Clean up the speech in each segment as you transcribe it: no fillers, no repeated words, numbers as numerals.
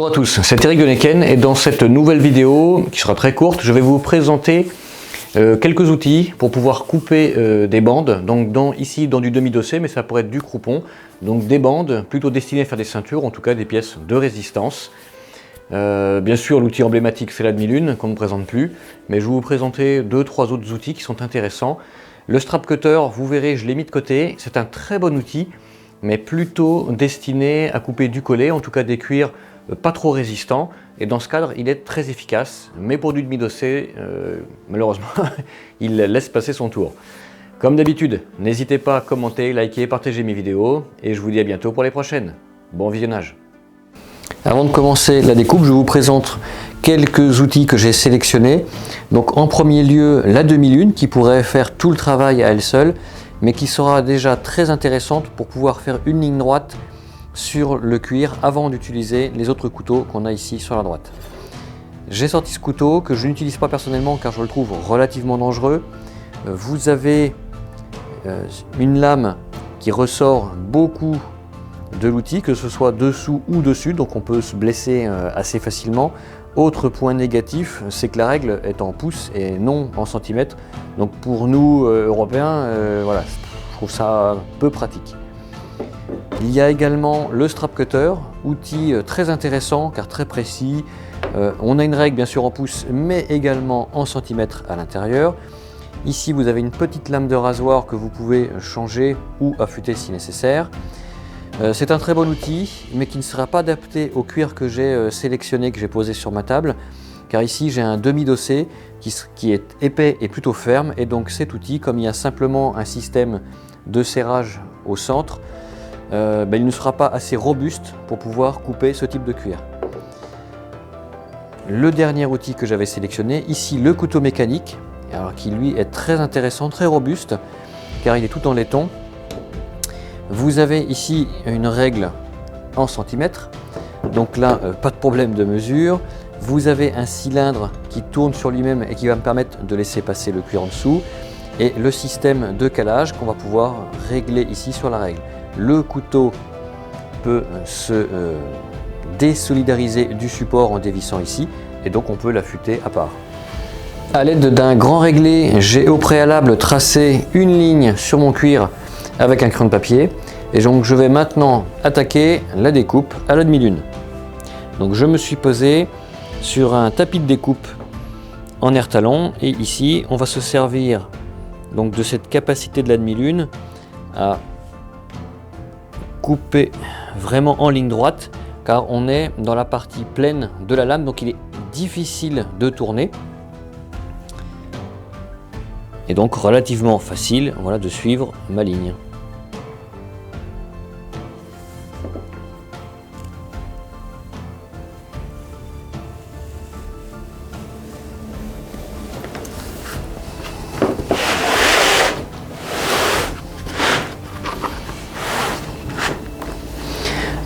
Bonjour à tous, c'est Eric de Neken et dans cette nouvelle vidéo, qui sera très courte, je vais vous présenter quelques outils pour pouvoir couper des bandes, donc ici dans du demi-dossé, mais ça pourrait être du croupon, donc des bandes plutôt destinées à faire des ceintures, en tout cas des pièces de résistance. Bien sûr, l'outil emblématique c'est la demi-lune qu'on ne présente plus, mais je vais vous présenter 2-3 autres outils qui sont intéressants. Le strap cutter, vous verrez, je l'ai mis de côté, c'est un très bon outil, mais plutôt destiné à couper du collet, en tout cas des cuirs pas trop résistants, et dans ce cadre il est très efficace, mais pour du demi-dossé, malheureusement il laisse passer son tour. Comme d'habitude, n'hésitez pas à commenter, liker, partager mes vidéos, et je vous dis à bientôt pour les prochaines. Bon visionnage. Avant de commencer la découpe, je vous présente quelques outils que j'ai sélectionnés. Donc en premier lieu, la demi-lune qui pourrait faire tout le travail à elle seule, mais qui sera déjà très intéressante pour pouvoir faire une ligne droite sur le cuir avant d'utiliser les autres couteaux qu'on a ici sur la droite. J'ai sorti ce couteau que je n'utilise pas personnellement car je le trouve relativement dangereux. Vous avez une lame qui ressort beaucoup de l'outil, que ce soit dessous ou dessus, donc on peut se blesser assez facilement. Autre point négatif, c'est que la règle est en pouces et non en centimètres. Donc pour nous Européens, voilà, je trouve ça peu pratique. Il y a également le strap cutter, outil très intéressant car très précis. On a une règle bien sûr en pouces, mais également en centimètres à l'intérieur. Ici vous avez une petite lame de rasoir que vous pouvez changer ou affûter si nécessaire. C'est un très bon outil, mais qui ne sera pas adapté au cuir que j'ai sélectionné, que j'ai posé sur ma table, car ici j'ai un demi-dossé qui est épais et plutôt ferme, et donc cet outil, comme il y a simplement un système de serrage au centre, il ne sera pas assez robuste pour pouvoir couper ce type de cuir. Le dernier outil que j'avais sélectionné, ici le couteau mécanique, alors qui lui est très intéressant, très robuste, car il est tout en laiton. Vous avez ici une règle en centimètres, donc là pas de problème de mesure. Vous avez un cylindre qui tourne sur lui-même et qui va me permettre de laisser passer le cuir en dessous, et le système de calage qu'on va pouvoir régler ici sur la règle. Le couteau peut se désolidariser du support en dévissant ici, et donc on peut l'affûter à part. À l'aide d'un grand réglé, j'ai au préalable tracé une ligne sur mon cuir avec un crayon de papier, et donc je vais maintenant attaquer la découpe à la demi-lune. Donc je me suis posé sur un tapis de découpe en air talon, et ici on va se servir donc de cette capacité de la demi-lune à couper vraiment en ligne droite, car on est dans la partie pleine de la lame, donc il est difficile de tourner et donc relativement facile, voilà, de suivre ma ligne.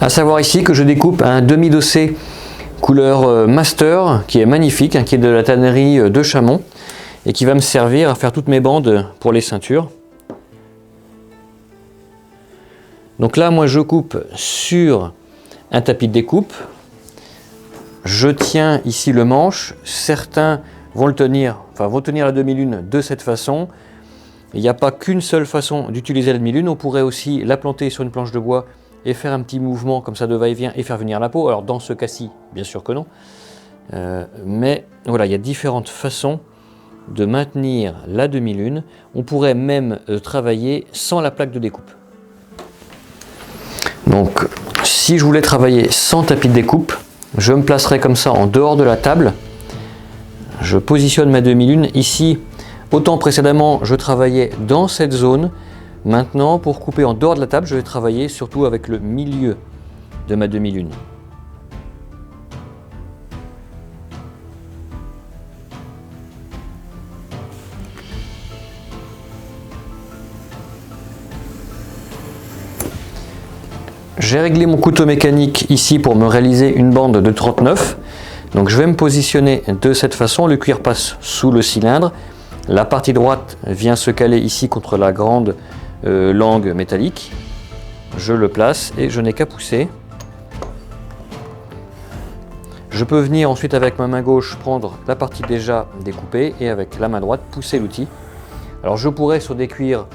À savoir ici que je découpe un demi-dossé couleur master qui est magnifique, qui est de la tannerie de Chamon et qui va me servir à faire toutes mes bandes pour les ceintures. Donc là, moi je coupe sur un tapis de découpe. Je tiens ici le manche. Certains vont le tenir, vont tenir la demi-lune de cette façon. Il n'y a pas qu'une seule façon d'utiliser la demi-lune. On pourrait aussi la planter sur une planche de bois et faire un petit mouvement comme ça de va-et-vient et faire venir la peau. Alors dans ce cas-ci, bien sûr que non. Mais voilà, il y a différentes façons de maintenir la demi-lune. On pourrait même travailler sans la plaque de découpe. Donc si je voulais travailler sans tapis de découpe, je me placerai comme ça en dehors de la table. Je positionne ma demi-lune. Ici, autant précédemment, je travaillais dans cette zone. Maintenant, pour couper en dehors de la table, je vais travailler surtout avec le milieu de ma demi-lune. J'ai réglé mon couteau mécanique ici pour me réaliser une bande de 39. Donc je vais me positionner de cette façon, le cuir passe sous le cylindre. La partie droite vient se caler ici contre la grande langue métallique. Je le place et je n'ai qu'à pousser Je peux venir ensuite avec ma main gauche prendre la partie déjà découpée et avec la main droite pousser l'outil. Alors je pourrais sur des cuirs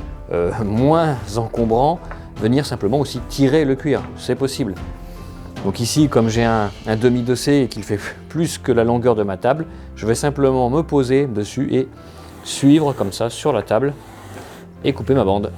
moins encombrants venir simplement aussi tirer le cuir, c'est possible. Donc ici, comme j'ai un demi-dossé et qu'il fait plus que la longueur de ma table, je vais simplement me poser dessus et suivre comme ça sur la table et couper ma bande.